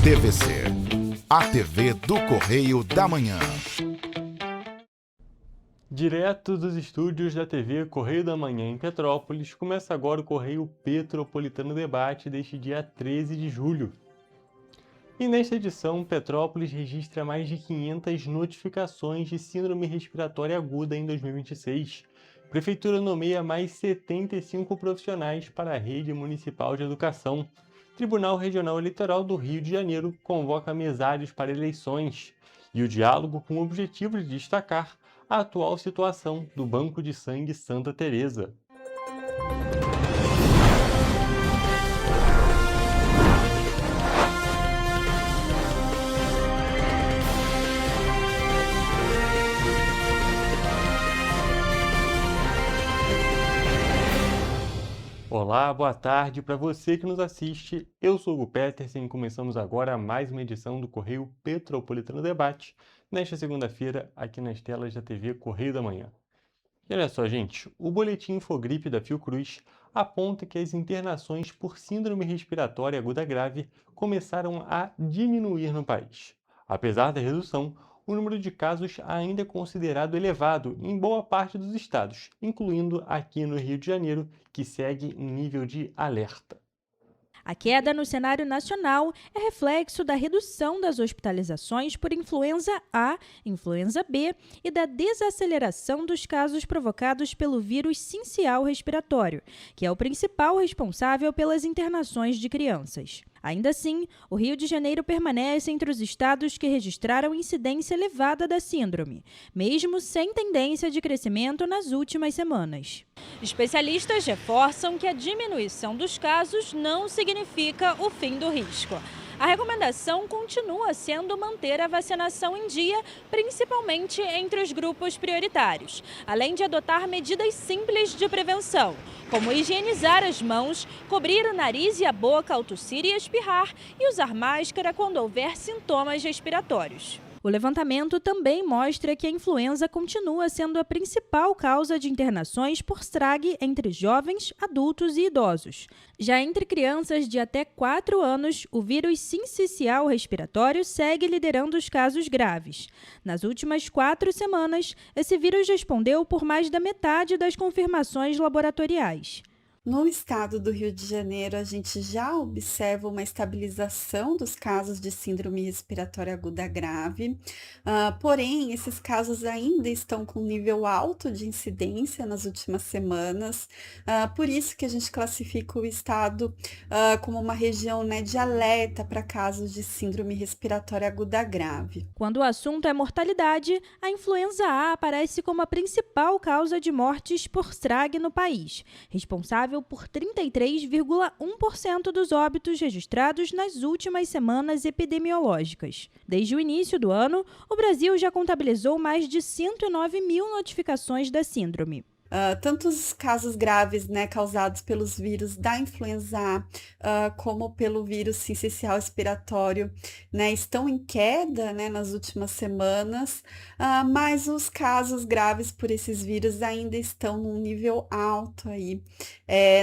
TVC, a TV do Correio da Manhã. Direto dos estúdios da TV Correio da Manhã em Petrópolis, começa agora o Correio Petropolitano Debate deste dia 13 de julho. E nesta edição, Petrópolis registra mais de 500 notificações de síndrome respiratória aguda em 2026. Prefeitura nomeia mais 75 profissionais para a rede municipal de educação. Tribunal Regional Eleitoral do Rio de Janeiro convoca mesários para eleições. E o diálogo com o objetivo de destacar a atual situação do Banco de Sangue Santa Teresa. Olá, boa tarde para você que nos assiste. Eu sou o Hugo Petersen e começamos agora mais uma edição do Correio Petropolitano Debate, nesta segunda-feira, aqui nas telas da TV Correio da Manhã. E olha só, gente, o boletim Infogripe da Fiocruz aponta que as internações por síndrome respiratória aguda grave começaram a diminuir no país. Apesar da redução, o número de casos ainda é considerado elevado em boa parte dos estados, incluindo aqui no Rio de Janeiro, que segue em nível de alerta. A queda no cenário nacional é reflexo da redução das hospitalizações por influenza A, influenza B e da desaceleração dos casos provocados pelo vírus sincial respiratório, que é o principal responsável pelas internações de crianças. Ainda assim, o Rio de Janeiro permanece entre os estados que registraram incidência elevada da síndrome, mesmo sem tendência de crescimento nas últimas semanas. Especialistas reforçam que a diminuição dos casos não significa o fim do risco. A recomendação continua sendo manter a vacinação em dia, principalmente entre os grupos prioritários, além de adotar medidas simples de prevenção, como higienizar as mãos, cobrir o nariz e a boca ao tossir e espirrar e usar máscara quando houver sintomas respiratórios. O levantamento também mostra que a influenza continua sendo a principal causa de internações por STRAG entre jovens, adultos e idosos. Já entre crianças de até 4 anos, o vírus sincicial respiratório segue liderando os casos graves. Nas últimas 4 semanas, esse vírus respondeu por mais da metade das confirmações laboratoriais. No estado do Rio de Janeiro, a gente já observa uma estabilização dos casos de síndrome respiratória aguda grave, porém, esses casos ainda estão com nível alto de incidência nas últimas semanas, por isso que a gente classifica o estado como uma região, né, de alerta para casos de síndrome respiratória aguda grave. Quando o assunto é mortalidade, a influenza A aparece como a principal causa de mortes por STRAG no país, responsável por 33,1% dos óbitos registrados nas últimas semanas epidemiológicas. Desde o início do ano, o Brasil já contabilizou mais de 109 mil notificações da síndrome. Tanto os casos graves, né, causados pelos vírus da influenza A, como pelo vírus sincicial respiratório, né, estão em queda, né, nas últimas semanas, mas os casos graves por esses vírus ainda estão num nível alto aí,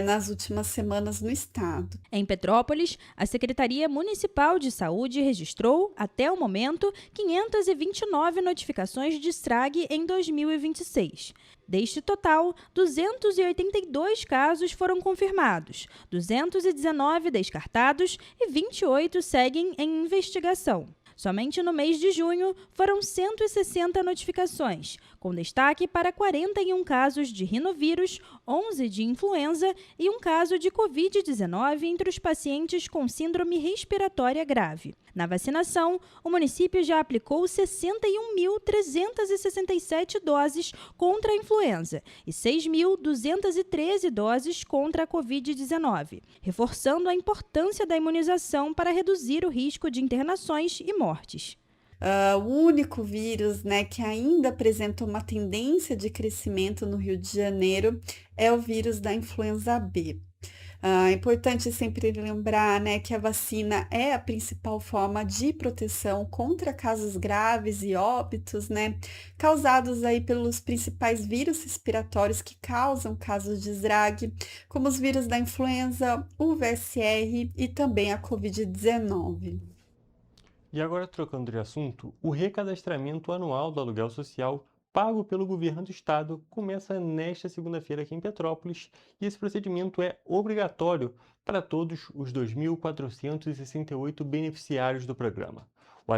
nas últimas semanas no estado. Em Petrópolis, a Secretaria Municipal de Saúde registrou, até o momento, 529 notificações de STRAG em 2026. Deste total, 282 casos foram confirmados, 219 descartados e 28 seguem em investigação. Somente no mês de junho, foram 160 notificações, com destaque para 41 casos de rinovírus, 11 de influenza e um caso de Covid-19 entre os pacientes com síndrome respiratória grave. Na vacinação, o município já aplicou 61.367 doses contra a influenza e 6.213 doses contra a Covid-19, reforçando a importância da imunização para reduzir o risco de internações e mortes. O único vírus, né, que ainda apresenta uma tendência de crescimento no Rio de Janeiro é o vírus da influenza B. É importante sempre lembrar, né, que a vacina é a principal forma de proteção contra casos graves e óbitos, né, causados aí pelos principais vírus respiratórios que causam casos de STRAG, como os vírus da influenza, o VSR e também a Covid-19. E agora, trocando de assunto, o recadastramento anual do aluguel social pago pelo governo do estado começa nesta segunda-feira aqui em Petrópolis e esse procedimento é obrigatório para todos os 2.468 beneficiários do programa. O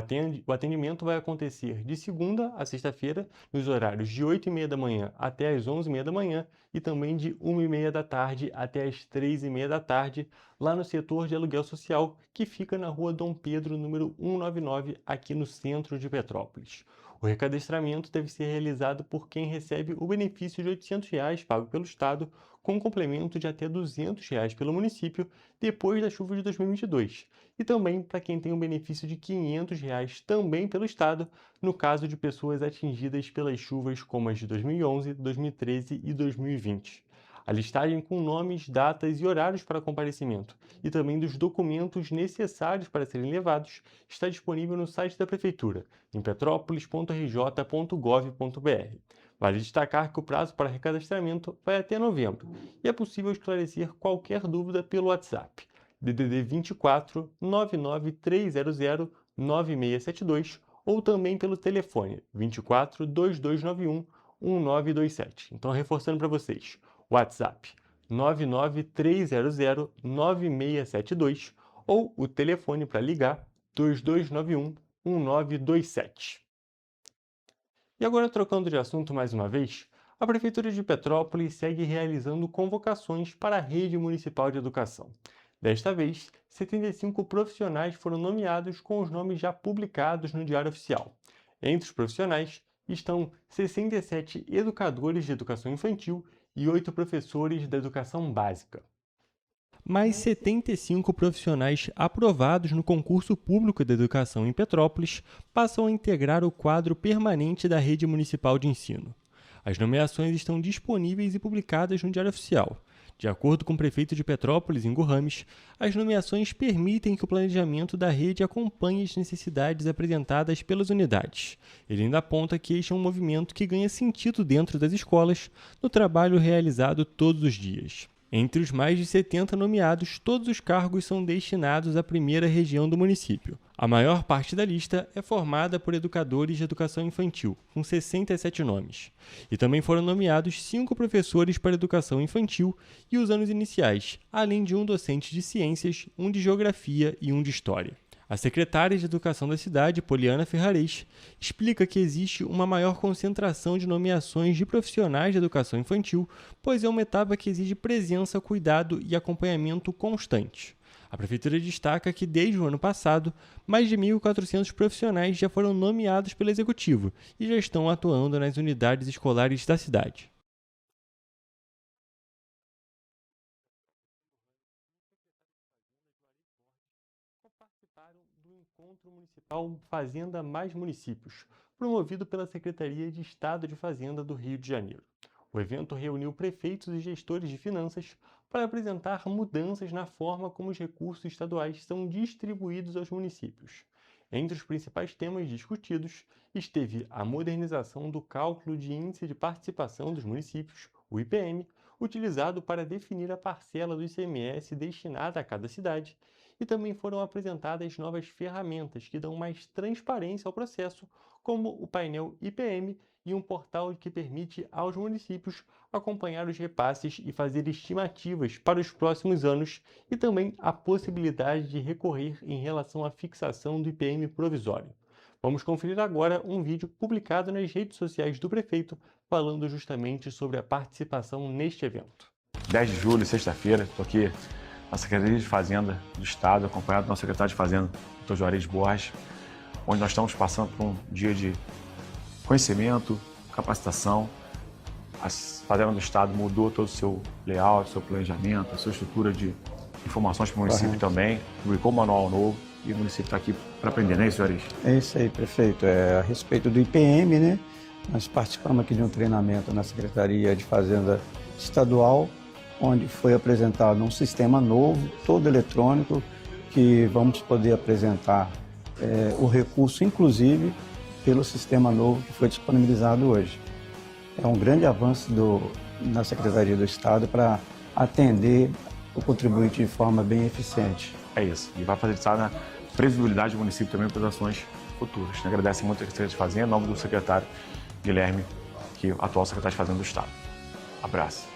atendimento vai acontecer de segunda a sexta-feira, nos horários de 8h30 da manhã até as 11h30 da manhã e também de 1h30 da tarde até as 3h30 da tarde, lá no setor de aluguel social, que fica na rua Dom Pedro, número 199, aqui no centro de Petrópolis. O recadastramento deve ser realizado por quem recebe o benefício de R$ 800 pago pelo Estado, com um complemento de até R$ 200 pelo município depois da chuva de 2022. E também para quem tem um benefício de R$ 500 também pelo Estado, no caso de pessoas atingidas pelas chuvas como as de 2011, 2013 e 2020. A listagem com nomes, datas e horários para comparecimento e também dos documentos necessários para serem levados está disponível no site da Prefeitura, em petrópolis.rj.gov.br. Vale destacar que o prazo para recadastramento vai até novembro e é possível esclarecer qualquer dúvida pelo WhatsApp DDD 24 99300 9672 ou também pelo telefone 24 2291 1927. Então, reforçando para vocês, WhatsApp 99300 9672 ou o telefone para ligar 2291 1927. E agora, trocando de assunto mais uma vez, a Prefeitura de Petrópolis segue realizando convocações para a Rede Municipal de Educação. Desta vez, 75 profissionais foram nomeados com os nomes já publicados no Diário Oficial. Entre os profissionais estão 67 educadores de educação infantil e 8 professores da educação básica. Mais 75 profissionais aprovados no concurso público de educação em Petrópolis passam a integrar o quadro permanente da Rede Municipal de Ensino. As nomeações estão disponíveis e publicadas no Diário Oficial. De acordo com o prefeito de Petrópolis, Ingo Rames, as nomeações permitem que o planejamento da rede acompanhe as necessidades apresentadas pelas unidades. Ele ainda aponta que este é um movimento que ganha sentido dentro das escolas, no trabalho realizado todos os dias. Entre os mais de 70 nomeados, todos os cargos são destinados à primeira região do município. A maior parte da lista é formada por educadores de educação infantil, com 67 nomes. E também foram nomeados 5 professores para educação infantil e os anos iniciais, além de um docente de ciências, um de geografia e um de história. A secretária de Educação da cidade, Poliana Ferrarez, explica que existe uma maior concentração de nomeações de profissionais de educação infantil, pois é uma etapa que exige presença, cuidado e acompanhamento constante. A Prefeitura destaca que, desde o ano passado, mais de 1.400 profissionais já foram nomeados pelo Executivo e já estão atuando nas unidades escolares da cidade. Participaram do Encontro Municipal Fazenda Mais Municípios, promovido pela Secretaria de Estado de Fazenda do Rio de Janeiro. O evento reuniu prefeitos e gestores de finanças para apresentar mudanças na forma como os recursos estaduais são distribuídos aos municípios. Entre os principais temas discutidos esteve a modernização do cálculo de índice de participação dos municípios, o IPM, utilizado para definir a parcela do ICMS destinada a cada cidade, e também foram apresentadas novas ferramentas que dão mais transparência ao processo, como o painel IPM e um portal que permite aos municípios acompanhar os repasses e fazer estimativas para os próximos anos, e também a possibilidade de recorrer em relação à fixação do IPM provisório. Vamos conferir agora um vídeo publicado nas redes sociais do prefeito falando justamente sobre a participação neste evento. 10 de julho, sexta-feira, estou aqui na Secretaria de Fazenda do Estado, acompanhado do nosso secretário de Fazenda, Dr. Juarez Borges, onde nós estamos passando por um dia de conhecimento, capacitação. A Fazenda do Estado mudou todo o seu layout, seu planejamento, a sua estrutura de informações para o município também, publicou um manual novo e o município está aqui para aprender, não é isso, Juarez? É isso aí, prefeito. A respeito do IPM, né? Nós participamos aqui de um treinamento na Secretaria de Fazenda Estadual, onde foi apresentado um sistema novo, todo eletrônico, que vamos poder apresentar o recurso, inclusive, pelo sistema novo que foi disponibilizado hoje. É um grande avanço na Secretaria do Estado para atender o contribuinte de forma bem eficiente. É isso, e vai facilitar previsibilidade do município também para as ações futuras. Agradece muito a Secretaria de Fazenda, em nome do secretário Guilherme, que é o atual secretário de Fazenda do Estado. Abraço.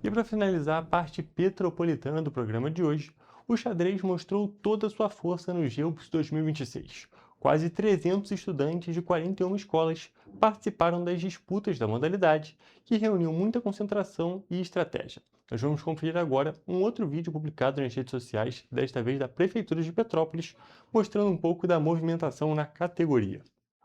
E para finalizar a parte petropolitana do programa de hoje, o xadrez mostrou toda a sua força no GEUPS 2026. Quase 300 estudantes de 41 escolas participaram das disputas da modalidade, que reuniu muita concentração e estratégia. Nós vamos conferir agora um outro vídeo publicado nas redes sociais, desta vez da Prefeitura de Petrópolis, mostrando um pouco da movimentação na categoria.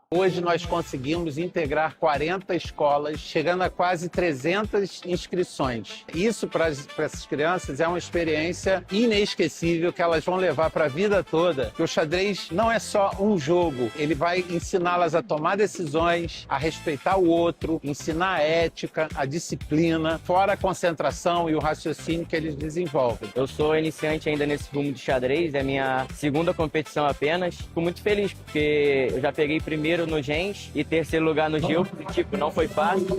Hoje nós conseguimos integrar 40 escolas, chegando a quase 300 inscrições. Isso para essas crianças é uma experiência inesquecível que elas vão levar para a vida toda. Porque o xadrez não é só um jogo, ele vai ensiná-las a tomar decisões, a respeitar o outro, ensinar a ética, a disciplina, fora a concentração e o raciocínio que eles desenvolvem. Eu sou iniciante ainda nesse rumo de xadrez, é a minha segunda competição apenas. Fico muito feliz porque eu já peguei primeiro no Gens e terceiro lugar no Gil, tipo, não foi fácil.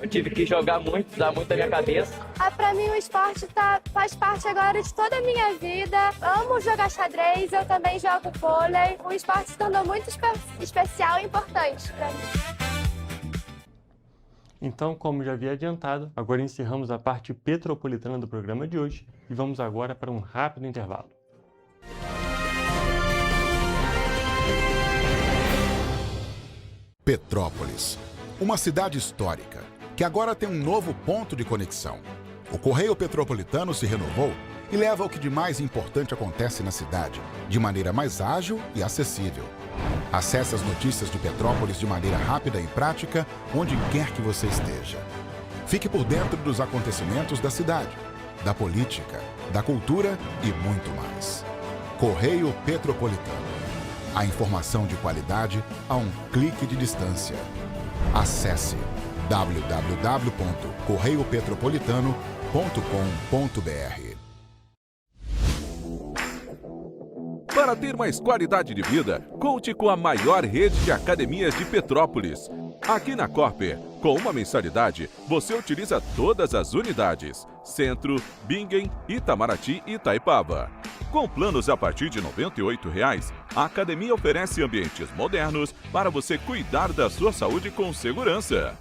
Eu tive que jogar muito, dar muito a minha cabeça. Pra mim o esporte faz parte agora de toda a minha vida. Amo jogar xadrez, eu também jogo vôlei. O esporte se tornou muito especial e importante pra mim. Então, como já havia adiantado, agora encerramos a parte petropolitana do programa de hoje e vamos agora para um rápido intervalo. Petrópolis, uma cidade histórica, que agora tem um novo ponto de conexão. O Correio Petropolitano se renovou e leva o que de mais importante acontece na cidade, de maneira mais ágil e acessível. Acesse as notícias de Petrópolis de maneira rápida e prática, onde quer que você esteja. Fique por dentro dos acontecimentos da cidade, da política, da cultura e muito mais. Correio Petropolitano. A informação de qualidade a um clique de distância. Acesse www.correiopetropolitano.com.br. Para ter mais qualidade de vida, conte com a maior rede de academias de Petrópolis. Aqui na Corper, com uma mensalidade, você utiliza todas as unidades: Centro, Bingen, Itamaraty e Itaipava. Com planos a partir de R$ 98,00, a academia oferece ambientes modernos para você cuidar da sua saúde com segurança.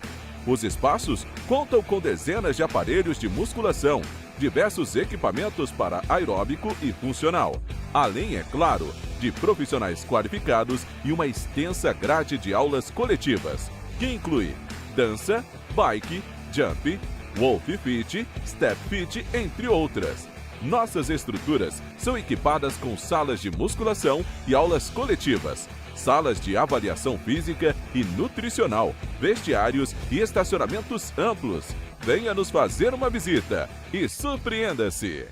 Os espaços contam com dezenas de aparelhos de musculação, diversos equipamentos para aeróbico e funcional, além, é claro, de profissionais qualificados e uma extensa grade de aulas coletivas, que inclui dança, bike, jump, wolf fit, step fit, entre outras. Nossas estruturas são equipadas com salas de musculação e aulas coletivas, salas de avaliação física e nutricional, vestiários e estacionamentos amplos. Venha nos fazer uma visita e surpreenda-se!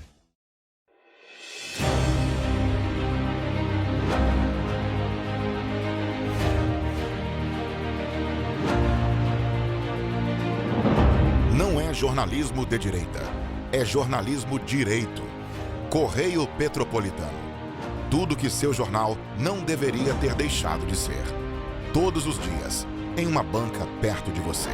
Não é jornalismo de direita, é jornalismo direito. Correio Petropolitano. Tudo que seu jornal não deveria ter deixado de ser. Todos os dias, em uma banca perto de você.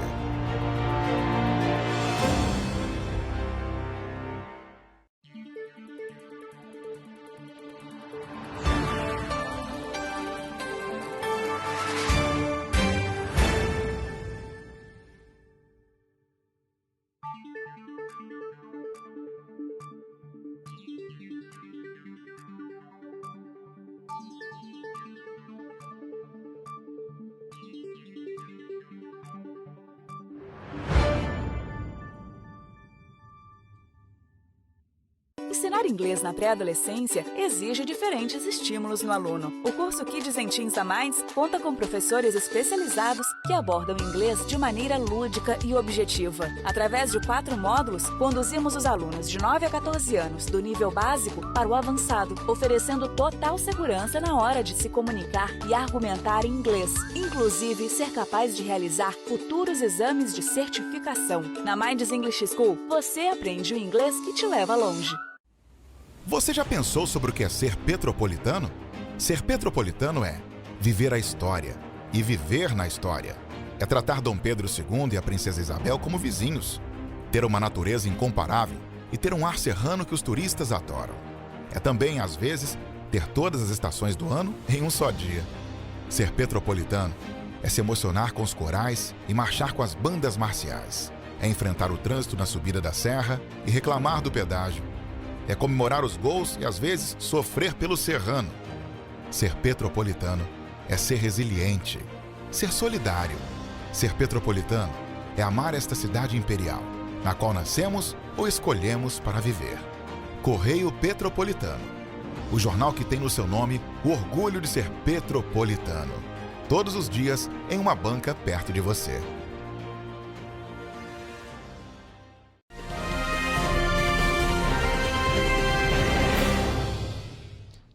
Ensinar inglês na pré-adolescência exige diferentes estímulos no aluno. O curso Kids and Teens a Mais conta com professores especializados que abordam o inglês de maneira lúdica e objetiva. Através de 4 módulos, conduzimos os alunos de 9 a 14 anos do nível básico para o avançado, oferecendo total segurança na hora de se comunicar e argumentar em inglês, inclusive ser capaz de realizar futuros exames de certificação. Na Minds English School, você aprende o inglês que te leva longe. Você já pensou sobre o que é ser petropolitano? Ser petropolitano é viver a história e viver na história. É tratar Dom Pedro II e a Princesa Isabel como vizinhos. Ter uma natureza incomparável e ter um ar serrano que os turistas adoram. É também, às vezes, ter todas as estações do ano em um só dia. Ser petropolitano é se emocionar com os corais e marchar com as bandas marciais. É enfrentar o trânsito na subida da serra e reclamar do pedágio. É comemorar os gols e, às vezes, sofrer pelo serrano. Ser petropolitano é ser resiliente, ser solidário. Ser petropolitano é amar esta cidade imperial, na qual nascemos ou escolhemos para viver. Correio Petropolitano, o jornal que tem no seu nome o orgulho de ser petropolitano. Todos os dias em uma banca perto de você.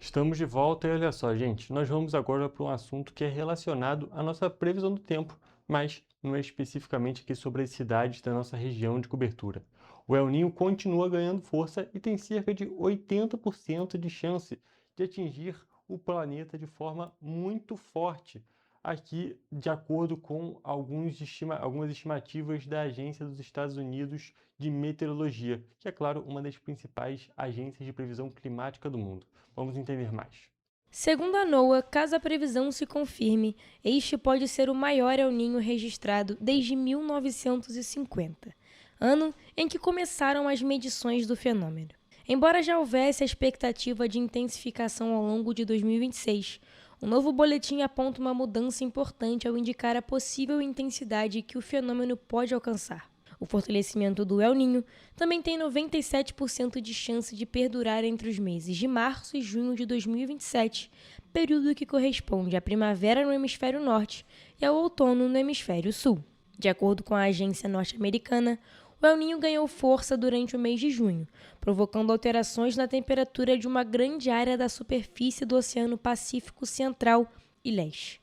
Estamos de volta e olha só, gente, nós vamos agora para um assunto que é relacionado à nossa previsão do tempo, mas não é especificamente aqui sobre as cidades da nossa região de cobertura. O El Niño continua ganhando força e tem cerca de 80% de chance de atingir o planeta de forma muito forte, aqui de acordo com algumas estimativas da Agência dos Estados Unidos de Meteorologia, que é, claro, uma das principais agências de previsão climática do mundo. Vamos entender mais. Segundo a NOAA, caso a previsão se confirme, este pode ser o maior El Niño registrado desde 1950, ano em que começaram as medições do fenômeno. Embora já houvesse a expectativa de intensificação ao longo de 2026, o novo boletim aponta uma mudança importante ao indicar a possível intensidade que o fenômeno pode alcançar. O fortalecimento do El Niño também tem 97% de chance de perdurar entre os meses de março e junho de 2027, período que corresponde à primavera no hemisfério norte e ao outono no hemisfério sul. De acordo com a agência norte-americana, o El Niño ganhou força durante o mês de junho, provocando alterações na temperatura de uma grande área da superfície do Oceano Pacífico Central e Leste.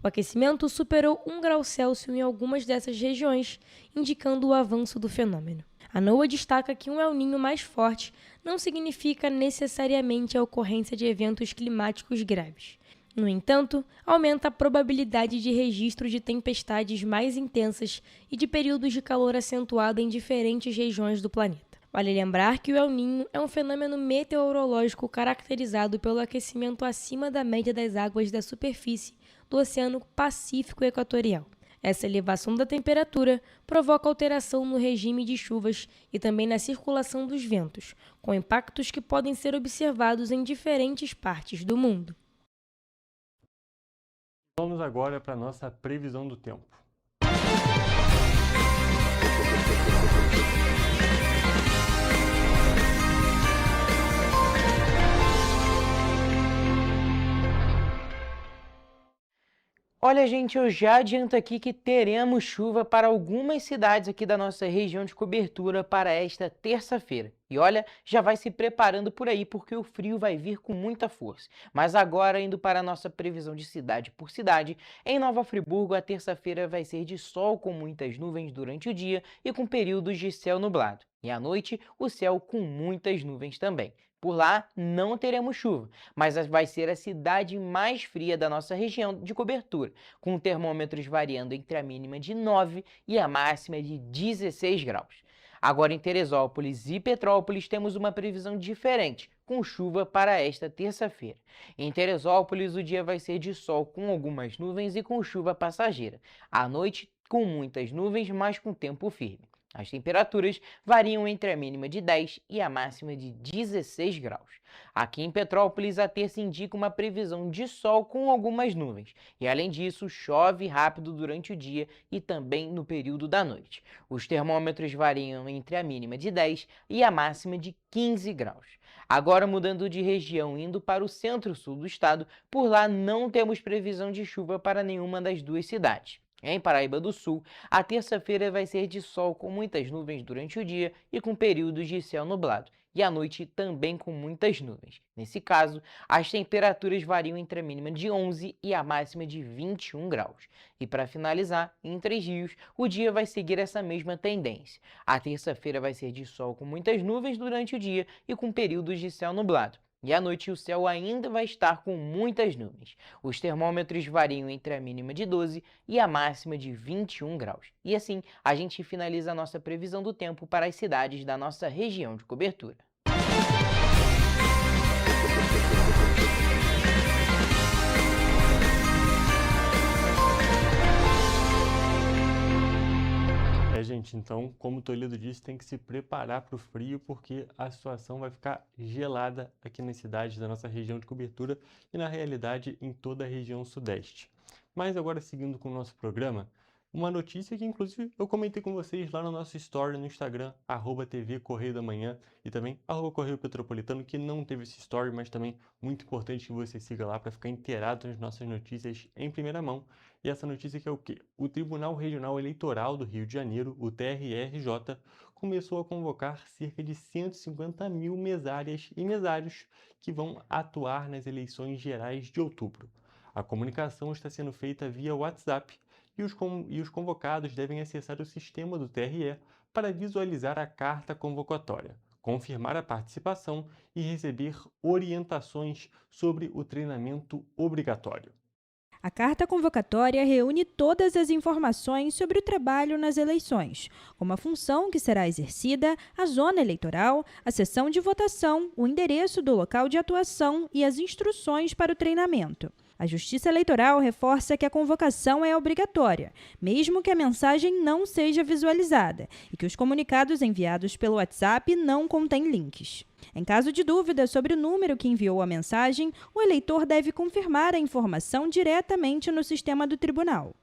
O aquecimento superou 1 grau Celsius em algumas dessas regiões, indicando o avanço do fenômeno. A NOAA destaca que um El Niño mais forte não significa necessariamente a ocorrência de eventos climáticos graves. No entanto, aumenta a probabilidade de registro de tempestades mais intensas e de períodos de calor acentuado em diferentes regiões do planeta. Vale lembrar que o El Niño é um fenômeno meteorológico caracterizado pelo aquecimento acima da média das águas da superfície do Oceano Pacífico Equatorial. Essa elevação da temperatura provoca alteração no regime de chuvas e também na circulação dos ventos, com impactos que podem ser observados em diferentes partes do mundo. Vamos agora para a nossa previsão do tempo. Olha, gente, eu já adianto aqui que teremos chuva para algumas cidades aqui da nossa região de cobertura para esta terça-feira. E olha, já vai se preparando por aí porque o frio vai vir com muita força. Mas agora, indo para a nossa previsão de cidade por cidade, em Nova Friburgo a terça-feira vai ser de sol com muitas nuvens durante o dia e com períodos de céu nublado. E à noite, o céu com muitas nuvens também. Por lá não teremos chuva, mas vai ser a cidade mais fria da nossa região de cobertura, com termômetros variando entre a mínima de 9 e a máxima de 16 graus. Agora em Teresópolis e Petrópolis temos uma previsão diferente, com chuva para esta terça-feira. Em Teresópolis o dia vai ser de sol com algumas nuvens e com chuva passageira. À noite com muitas nuvens, mas com tempo firme. As temperaturas variam entre a mínima de 10 e a máxima de 16 graus. Aqui em Petrópolis, a terça indica uma previsão de sol com algumas nuvens. E, além disso, chove rápido durante o dia e também no período da noite. Os termômetros variam entre a mínima de 10 e a máxima de 15 graus. Agora, mudando de região, indo para o centro-sul do estado, por lá não temos previsão de chuva para nenhuma das duas cidades. Em Paraíba do Sul, a terça-feira vai ser de sol com muitas nuvens durante o dia e com períodos de céu nublado, e à noite também com muitas nuvens. Nesse caso, as temperaturas variam entre a mínima de 11 e a máxima de 21 graus. E para finalizar, em Três Rios, o dia vai seguir essa mesma tendência. A terça-feira vai ser de sol com muitas nuvens durante o dia e com períodos de céu nublado. E à noite o céu ainda vai estar com muitas nuvens. Os termômetros variam entre a mínima de 12 e a máxima de 21 graus. E assim, a gente finaliza a nossa previsão do tempo para as cidades da nossa região de cobertura. gente, então, como o Toledo disse, tem que se preparar para o frio, porque a situação vai ficar gelada aqui nas cidades da nossa região de cobertura e, na realidade, em toda a região sudeste. Mas agora, seguindo com o nosso programa, uma notícia que, inclusive, eu comentei com vocês lá no nosso story no Instagram, @TV Correio da Manhã, e também @Correio Petropolitano, que não teve esse story, mas também muito importante que você siga lá para ficar inteirado nas nossas notícias em primeira mão. E essa notícia que é o quê? O Tribunal Regional Eleitoral do Rio de Janeiro, o TRE-RJ, começou a convocar cerca de 150 mil mesárias e mesários que vão atuar nas eleições gerais de outubro. A comunicação está sendo feita via WhatsApp e os convocados devem acessar o sistema do TRE para visualizar a carta convocatória, confirmar a participação e receber orientações sobre o treinamento obrigatório. A carta convocatória reúne todas as informações sobre o trabalho nas eleições, como a função que será exercida, a zona eleitoral, a sessão de votação, o endereço do local de atuação e as instruções para o treinamento. A Justiça Eleitoral reforça que a convocação é obrigatória, mesmo que a mensagem não seja visualizada, e que os comunicados enviados pelo WhatsApp não contêm links. Em caso de dúvida sobre o número que enviou a mensagem, o eleitor deve confirmar a informação diretamente no sistema do tribunal.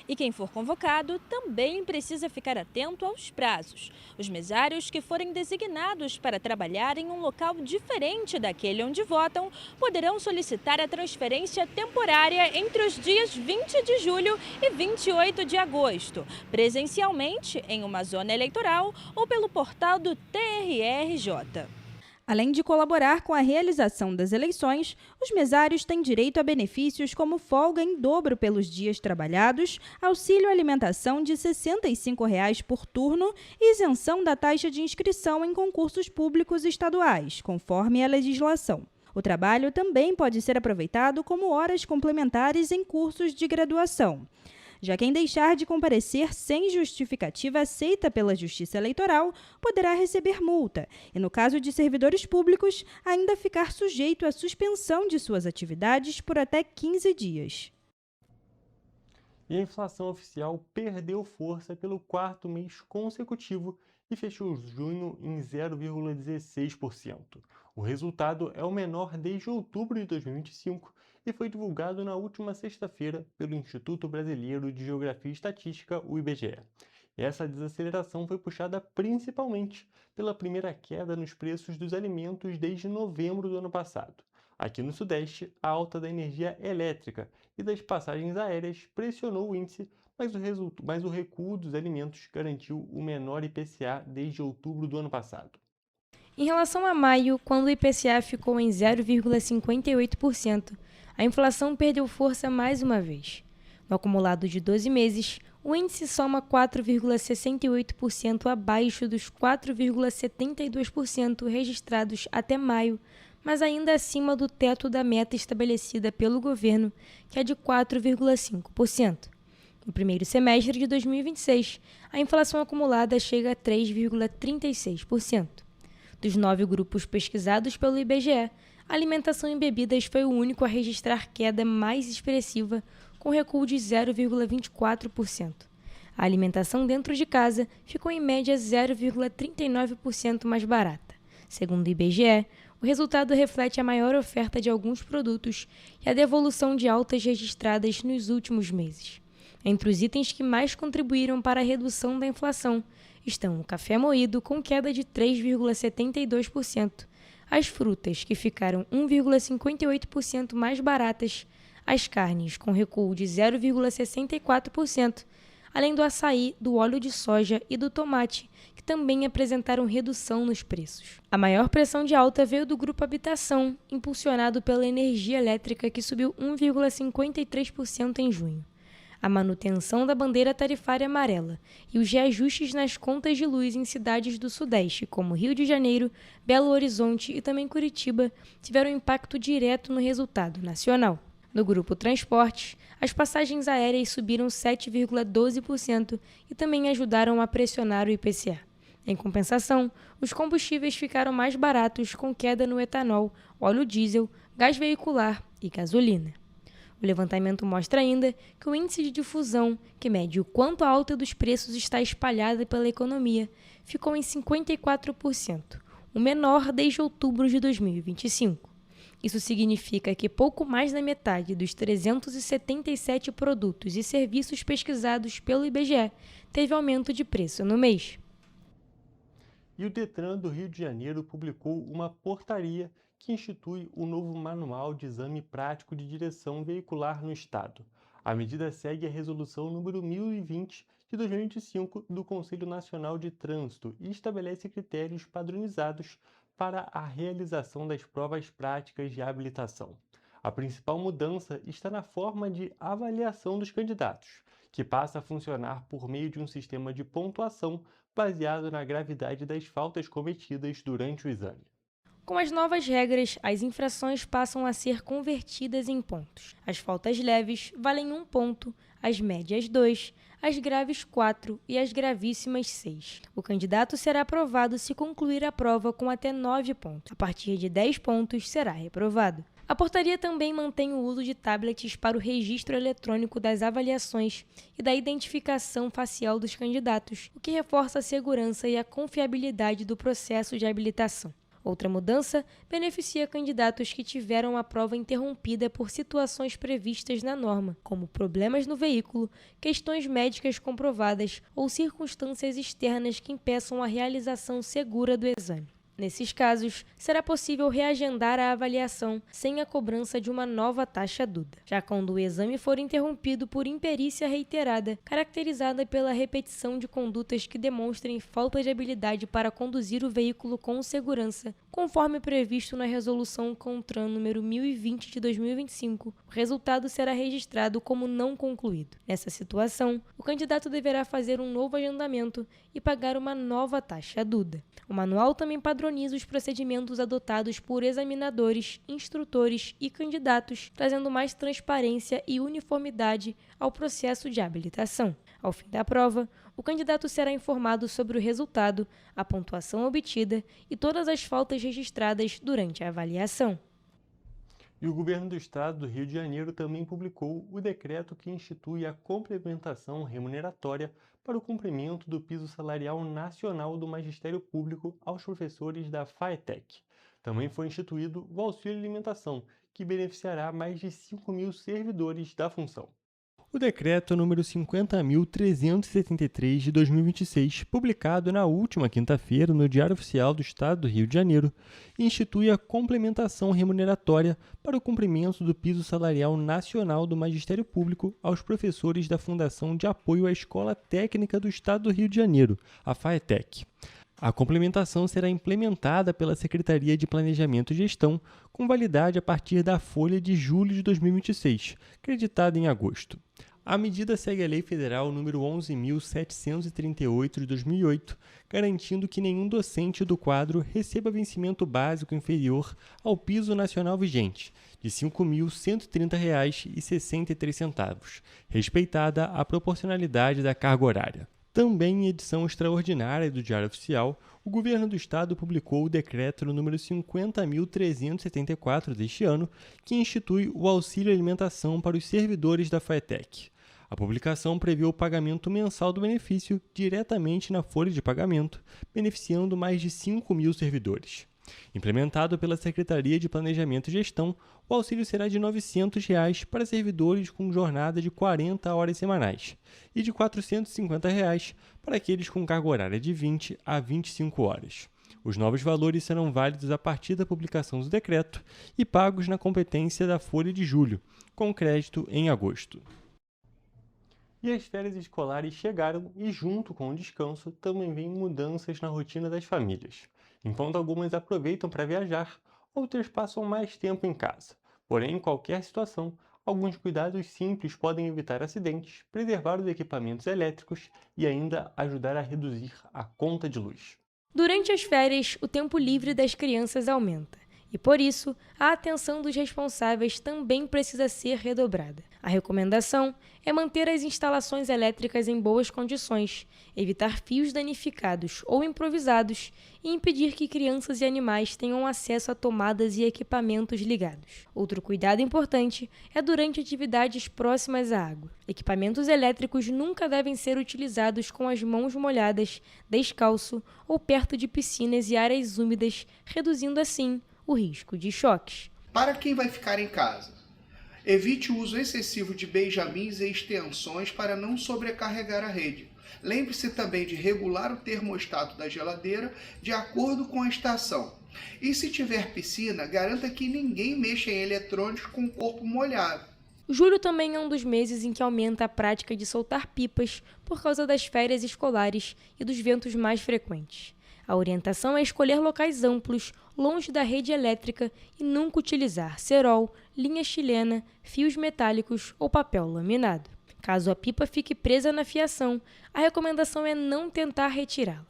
E quem for convocado também precisa ficar atento aos prazos. Os mesários que forem designados para trabalhar em um local diferente daquele onde votam poderão solicitar a transferência temporária entre os dias 20 de julho e 28 de agosto, presencialmente em uma zona eleitoral ou pelo portal do TRE-RJ. Além de colaborar com a realização das eleições, os mesários têm direito a benefícios como folga em dobro pelos dias trabalhados, auxílio alimentação de R$ 65 por turno e isenção da taxa de inscrição em concursos públicos estaduais, conforme a legislação. O trabalho também pode ser aproveitado como horas complementares em cursos de graduação. Já quem deixar de comparecer sem justificativa aceita pela Justiça Eleitoral poderá receber multa e, no caso de servidores públicos, ainda ficar sujeito à suspensão de suas atividades por até 15 dias. E a inflação oficial perdeu força pelo quarto mês consecutivo e fechou junho em 0,16%. O resultado é o menor desde outubro de 2025 e foi divulgado na última sexta-feira pelo Instituto Brasileiro de Geografia e Estatística, o IBGE. Essa desaceleração foi puxada principalmente pela primeira queda nos preços dos alimentos desde novembro do ano passado. Aqui no Sudeste, a alta da energia elétrica e das passagens aéreas pressionou o índice, mas o recuo dos alimentos garantiu o menor IPCA desde outubro do ano passado. Em relação a maio, quando o IPCA ficou em 0,58%, a inflação perdeu força mais uma vez. No acumulado de 12 meses, o índice soma 4,68% abaixo dos 4,72% registrados até maio, mas ainda acima do teto da meta estabelecida pelo governo, que é de 4,5%. No primeiro semestre de 2026, a inflação acumulada chega a 3,36%. Dos 9 grupos pesquisados pelo IBGE, alimentação e bebidas foi o único a registrar queda mais expressiva, com recuo de 0,24%. A alimentação dentro de casa ficou em média 0,39% mais barata. Segundo o IBGE, o resultado reflete a maior oferta de alguns produtos e a devolução de altas registradas nos últimos meses. Entre os itens que mais contribuíram para a redução da inflação estão o café moído, com queda de 3,72%, as frutas, que ficaram 1,58% mais baratas, as carnes, com recuo de 0,64%, além do açaí, do óleo de soja e do tomate, que também apresentaram redução nos preços. A maior pressão de alta veio do grupo habitação, impulsionado pela energia elétrica, que subiu 1,53% em junho. A manutenção da bandeira tarifária amarela e os reajustes nas contas de luz em cidades do Sudeste, como Rio de Janeiro, Belo Horizonte e também Curitiba, tiveram impacto direto no resultado nacional. No grupo transportes, as passagens aéreas subiram 7,12% e também ajudaram a pressionar o IPCA. Em compensação, os combustíveis ficaram mais baratos, com queda no etanol, óleo diesel, gás veicular e gasolina. O levantamento mostra ainda que o índice de difusão, que mede o quanto a alta dos preços está espalhada pela economia, ficou em 54%, o menor desde outubro de 2025. Isso significa que pouco mais da metade dos 377 produtos e serviços pesquisados pelo IBGE teve aumento de preço no mês. E o Detran do Rio de Janeiro publicou uma portaria que institui o novo Manual de Exame Prático de Direção Veicular no Estado. A medida segue a Resolução número 1020 de 2025 do Conselho Nacional de Trânsito e estabelece critérios padronizados para a realização das provas práticas de habilitação. A principal mudança está na forma de avaliação dos candidatos, que passa a funcionar por meio de um sistema de pontuação baseado na gravidade das faltas cometidas durante o exame. Com as novas regras, as infrações passam a ser convertidas em pontos. As faltas leves valem 1 ponto, as médias 2, as graves 4 e as gravíssimas 6. O candidato será aprovado se concluir a prova com até 9 pontos. A partir de 10 pontos, será reprovado. A portaria também mantém o uso de tablets para o registro eletrônico das avaliações e da identificação facial dos candidatos, o que reforça a segurança e a confiabilidade do processo de habilitação. Outra mudança beneficia candidatos que tiveram a prova interrompida por situações previstas na norma, como problemas no veículo, questões médicas comprovadas ou circunstâncias externas que impeçam a realização segura do exame. Nesses casos, será possível reagendar a avaliação sem a cobrança de uma nova taxa Duda. Já quando o exame for interrompido por imperícia reiterada, caracterizada pela repetição de condutas que demonstrem falta de habilidade para conduzir o veículo com segurança, conforme previsto na Resolução CONTRAN número 1020 de 2025, o resultado será registrado como não concluído. Nessa situação, o candidato deverá fazer um novo agendamento e pagar uma nova taxa Duda. O manual também padroniza os procedimentos adotados por examinadores, instrutores e candidatos, trazendo mais transparência e uniformidade ao processo de habilitação. Ao fim da prova, o candidato será informado sobre o resultado, a pontuação obtida e todas as faltas registradas durante a avaliação. E o governo do estado do Rio de Janeiro também publicou o decreto que institui a complementação remuneratória para o cumprimento do piso salarial nacional do magistério público aos professores da FATEC. Também foi instituído o auxílio alimentação, que beneficiará mais de 5.000 servidores da função. O decreto número 50.373 de 2026, publicado na última quinta-feira no Diário Oficial do Estado do Rio de Janeiro, institui a complementação remuneratória para o cumprimento do piso salarial nacional do Magistério Público aos professores da Fundação de Apoio à Escola Técnica do Estado do Rio de Janeiro, a FATEC. A complementação será implementada pela Secretaria de Planejamento e Gestão, com validade a partir da folha de julho de 2026, creditada em agosto. A medida segue a Lei Federal número 11.738 de 2008, garantindo que nenhum docente do quadro receba vencimento básico inferior ao piso nacional vigente, de R$ 5.130,63, respeitada a proporcionalidade da carga horária. Também em edição extraordinária do Diário Oficial, o Governo do Estado publicou o decreto número 50.374 deste ano, que institui o auxílio alimentação para os servidores da FATEC. A publicação prevê o pagamento mensal do benefício diretamente na folha de pagamento, beneficiando mais de 5.000 servidores. Implementado pela Secretaria de Planejamento e Gestão, o auxílio será de R$ 900 para servidores com jornada de 40 horas semanais e de R$ 450 para aqueles com carga horária de 20 a 25 horas. Os novos valores serão válidos a partir da publicação do decreto e pagos na competência da folha de julho, com crédito em agosto. E as férias escolares chegaram e, junto com o descanso, também vêm mudanças na rotina das famílias. Enquanto algumas aproveitam para viajar, outras passam mais tempo em casa. Porém, em qualquer situação, alguns cuidados simples podem evitar acidentes, preservar os equipamentos elétricos e ainda ajudar a reduzir a conta de luz. Durante as férias, o tempo livre das crianças aumenta. E por isso, a atenção dos responsáveis também precisa ser redobrada. A recomendação é manter as instalações elétricas em boas condições, evitar fios danificados ou improvisados e impedir que crianças e animais tenham acesso a tomadas e equipamentos ligados. Outro cuidado importante é durante atividades próximas à água. Equipamentos elétricos nunca devem ser utilizados com as mãos molhadas, descalço ou perto de piscinas e áreas úmidas, reduzindo assim o risco de choques. Para quem vai ficar em casa, evite o uso excessivo de benjamins e extensões para não sobrecarregar a rede. Lembre-se também de regular o termostato da geladeira de acordo com a estação. E se tiver piscina, garanta que ninguém mexa em eletrônicos com o corpo molhado. Julho também é um dos meses em que aumenta a prática de soltar pipas por causa das férias escolares e dos ventos mais frequentes. A orientação é escolher locais amplos, longe da rede elétrica e nunca utilizar cerol, linha chilena, fios metálicos ou papel laminado. Caso a pipa fique presa na fiação, a recomendação é não tentar retirá-la.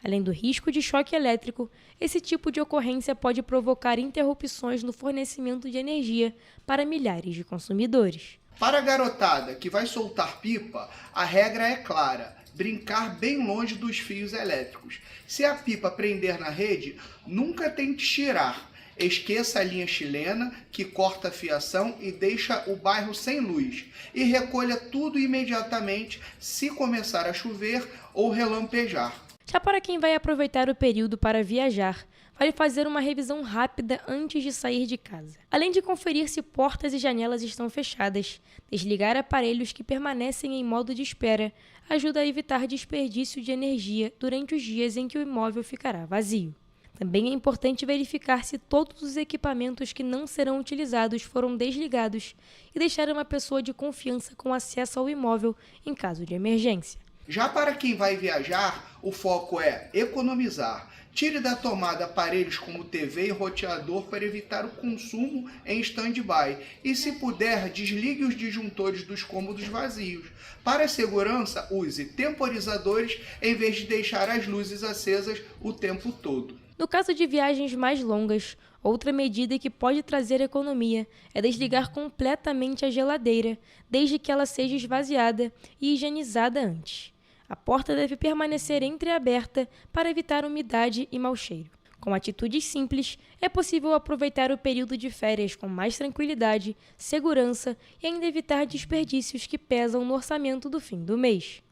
Além do risco de choque elétrico, esse tipo de ocorrência pode provocar interrupções no fornecimento de energia para milhares de consumidores. Para a garotada que vai soltar pipa, a regra é clara: brincar bem longe dos fios elétricos. Se a pipa prender na rede, nunca tente tirar. Esqueça a linha chilena, que corta a fiação e deixa o bairro sem luz. E recolha tudo imediatamente se começar a chover ou relampejar. Já para quem vai aproveitar o período para viajar, vale fazer uma revisão rápida antes de sair de casa. Além de conferir se portas e janelas estão fechadas, desligar aparelhos que permanecem em modo de espera ajuda a evitar desperdício de energia durante os dias em que o imóvel ficará vazio. Também é importante verificar se todos os equipamentos que não serão utilizados foram desligados e deixar uma pessoa de confiança com acesso ao imóvel em caso de emergência. Já para quem vai viajar, o foco é economizar. Tire da tomada aparelhos como TV e roteador para evitar o consumo em stand-by. E se puder, desligue os disjuntores dos cômodos vazios. Para a segurança, use temporizadores em vez de deixar as luzes acesas o tempo todo. No caso de viagens mais longas, outra medida que pode trazer economia é desligar completamente a geladeira, desde que ela seja esvaziada e higienizada antes. A porta deve permanecer entreaberta para evitar umidade e mau cheiro. Com atitudes simples, é possível aproveitar o período de férias com mais tranquilidade, segurança e ainda evitar desperdícios que pesam no orçamento do fim do mês.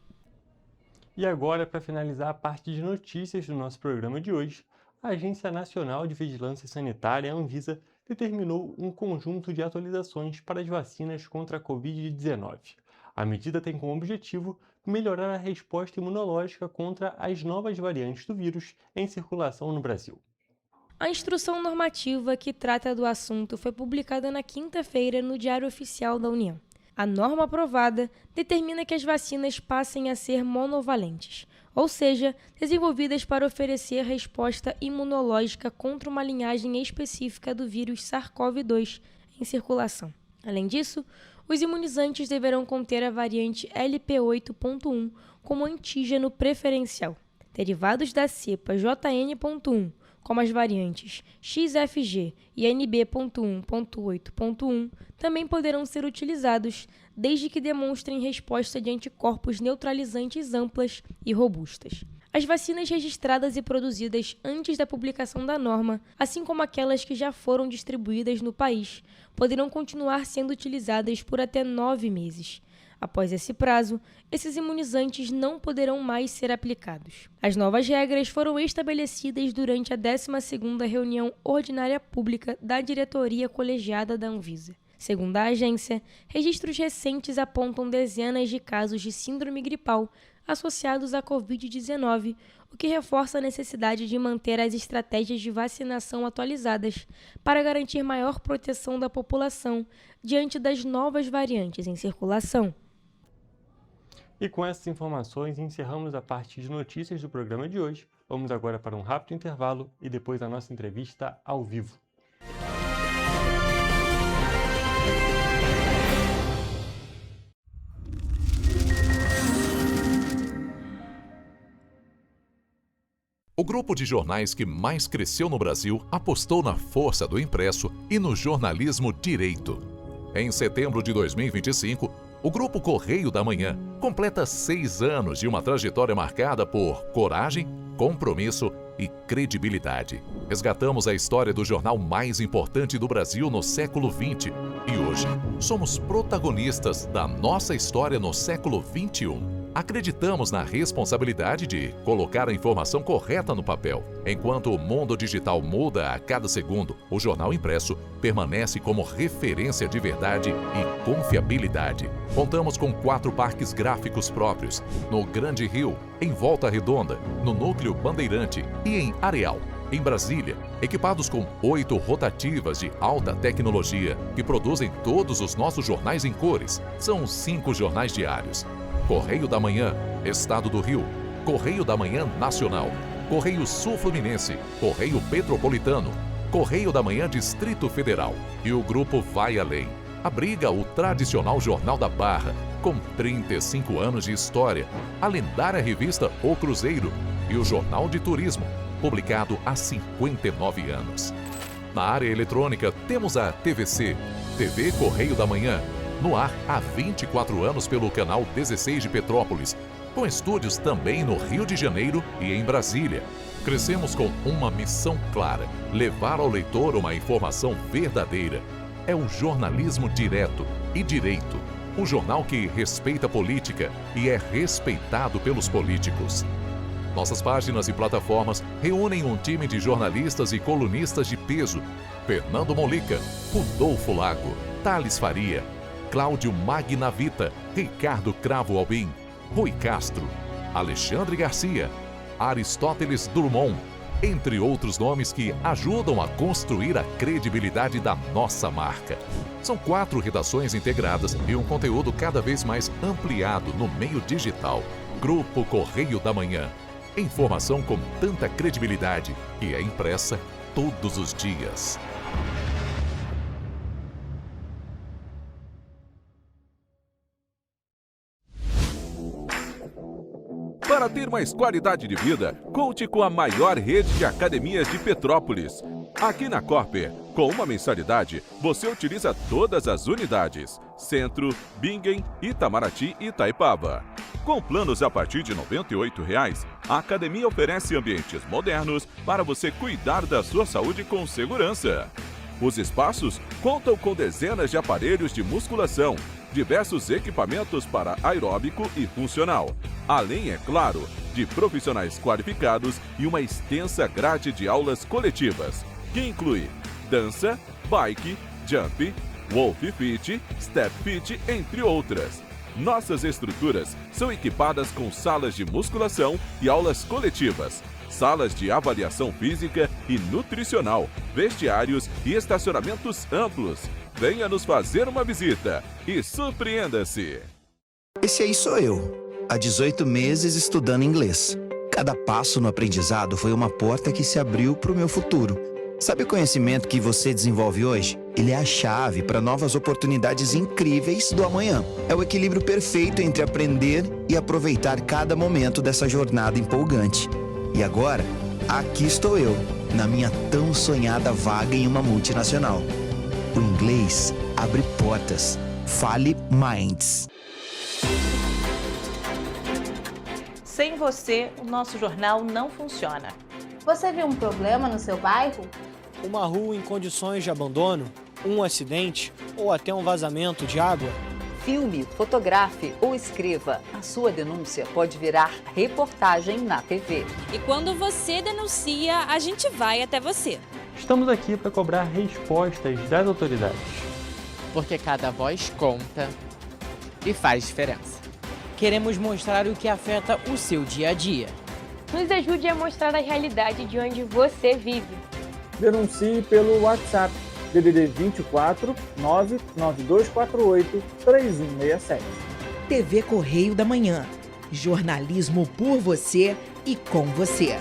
E agora, para finalizar a parte de notícias do nosso programa de hoje, a Agência Nacional de Vigilância Sanitária, a Anvisa, determinou um conjunto de atualizações para as vacinas contra a Covid-19. A medida tem como objetivo melhorar a resposta imunológica contra as novas variantes do vírus em circulação no Brasil. A instrução normativa que trata do assunto foi publicada na quinta-feira no Diário Oficial da União. A norma aprovada determina que as vacinas passem a ser monovalentes, ou seja, desenvolvidas para oferecer resposta imunológica contra uma linhagem específica do vírus SARS-CoV-2 em circulação. Além disso, os imunizantes deverão conter a variante LP8.1 como antígeno preferencial. Derivados da cepa JN.1, como as variantes XFG e NB.1.8.1, também poderão ser utilizados, desde que demonstrem resposta de anticorpos neutralizantes amplas e robustas. As vacinas registradas e produzidas antes da publicação da norma, assim como aquelas que já foram distribuídas no país, poderão continuar sendo utilizadas por até 9 meses. Após esse prazo, esses imunizantes não poderão mais ser aplicados. As novas regras foram estabelecidas durante a 12ª reunião ordinária pública da diretoria colegiada da Anvisa. Segundo a agência, registros recentes apontam dezenas de casos de síndrome gripal associados à Covid-19, o que reforça a necessidade de manter as estratégias de vacinação atualizadas para garantir maior proteção da população diante das novas variantes em circulação. E com essas informações, encerramos a parte de notícias do programa de hoje. Vamos agora para um rápido intervalo e depois a nossa entrevista ao vivo. O grupo de jornais que mais cresceu no Brasil apostou na força do impresso e no jornalismo direito. Em setembro de 2025, o Grupo Correio da Manhã completa 6 anos de uma trajetória marcada por coragem, compromisso e credibilidade. Resgatamos a história do jornal mais importante do Brasil no século XX e hoje somos protagonistas da nossa história no século XXI. Acreditamos na responsabilidade de colocar a informação correta no papel. Enquanto o mundo digital muda a cada segundo, o jornal impresso permanece como referência de verdade e confiabilidade. Contamos com 4 parques gráficos próprios, no Grande Rio, em Volta Redonda, no Núcleo Bandeirante e em Areal, em Brasília, equipados com 8 rotativas de alta tecnologia que produzem todos os nossos jornais em cores. São 5 jornais diários. Correio da Manhã, Estado do Rio, Correio da Manhã Nacional, Correio Sul-Fluminense, Correio Petropolitano, Correio da Manhã Distrito Federal. E o grupo vai além. Abriga o tradicional Jornal da Barra, com 35 anos de história, a lendária revista O Cruzeiro e o Jornal de Turismo, publicado há 59 anos. Na área eletrônica, temos a TVC, TV Correio da Manhã, no ar há 24 anos pelo canal 16 de Petrópolis, com estúdios também no Rio de Janeiro e em Brasília. Crescemos com uma missão clara: levar ao leitor uma informação verdadeira. É o jornalismo direto e direito, um jornal que respeita a política e é respeitado pelos políticos. Nossas páginas e plataformas reúnem um time de jornalistas e colunistas de peso: Fernando Molica, Rodolfo Lago, Thales Faria, Cláudio Magnavita, Ricardo Cravo Albim, Rui Castro, Alexandre Garcia, Aristóteles Drummond, entre outros nomes que ajudam a construir a credibilidade da nossa marca. São 4 redações integradas e um conteúdo cada vez mais ampliado no meio digital. Grupo Correio da Manhã. Informação com tanta credibilidade que é impressa todos os dias. Para ter mais qualidade de vida, conte com a maior rede de academias de Petrópolis. Aqui na Corper, com uma mensalidade, você utiliza todas as unidades: Centro, Bingen, Itamaraty e Itaipava. Com planos a partir de R$ 98,00, a academia oferece ambientes modernos para você cuidar da sua saúde com segurança. Os espaços contam com dezenas de aparelhos de musculação, diversos equipamentos para aeróbico e funcional, além, é claro, de profissionais qualificados e uma extensa grade de aulas coletivas, que inclui dança, bike, jump, wolf fit, step fit, entre outras. Nossas estruturas são equipadas com salas de musculação e aulas coletivas, salas de avaliação física e nutricional, vestiários e estacionamentos amplos. Venha nos fazer uma visita e surpreenda-se! Esse aí sou eu, há 18 meses estudando inglês. Cada passo no aprendizado foi uma porta que se abriu para o meu futuro. Sabe o conhecimento que você desenvolve hoje? Ele é a chave para novas oportunidades incríveis do amanhã. É o equilíbrio perfeito entre aprender e aproveitar cada momento dessa jornada empolgante. E agora, aqui estou eu, na minha tão sonhada vaga em uma multinacional. O inglês abre portas. Fale Minds. Sem você, o nosso jornal não funciona. Você viu um problema no seu bairro? Uma rua em condições de abandono, um acidente ou até um vazamento de água? Filme, fotografe ou escreva. A sua denúncia pode virar reportagem na TV. E quando você denuncia, a gente vai até você. Estamos aqui para cobrar respostas das autoridades. Porque cada voz conta e faz diferença. Queremos mostrar o que afeta o seu dia a dia. Nos ajude a mostrar a realidade de onde você vive. Denuncie pelo WhatsApp DDD 24 99248 3167. TV Correio da Manhã. Jornalismo por você e com você.